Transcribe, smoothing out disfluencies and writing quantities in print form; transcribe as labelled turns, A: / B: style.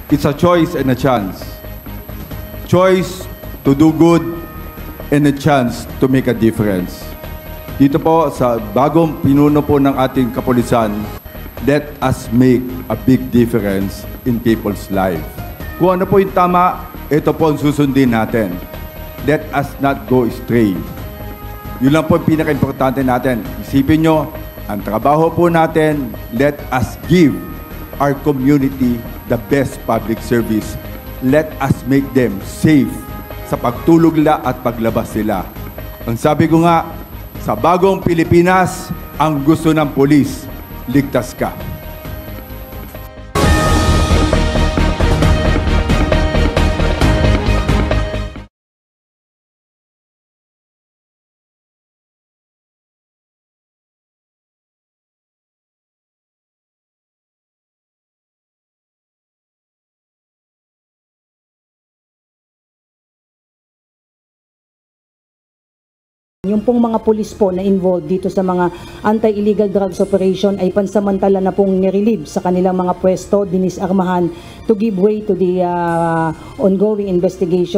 A: It's a choice and a chance. Choice to do good and a chance to make a difference. Dito po sa bagong pinuno po ng ating kapulisan, let us make a big difference in people's life. Kung ano po yung tama, ito po ang susundin natin. Let us not go astray. Yun lang po yung pinaka-importante natin. Isipin nyo, ang trabaho po natin, let us give our community the best public service. Let us make them safe sa pagtulog nila at paglabas nila. Ang sabi ko nga, sa bagong Pilipinas, ang gusto ng pulis, ligtas ka.
B: Yung pong mga pulis po na involved dito sa mga anti-illegal drugs operation ay pansamantala na pong nirelieve sa kanilang mga pwesto, dinisarmahan to give way to the ongoing investigation.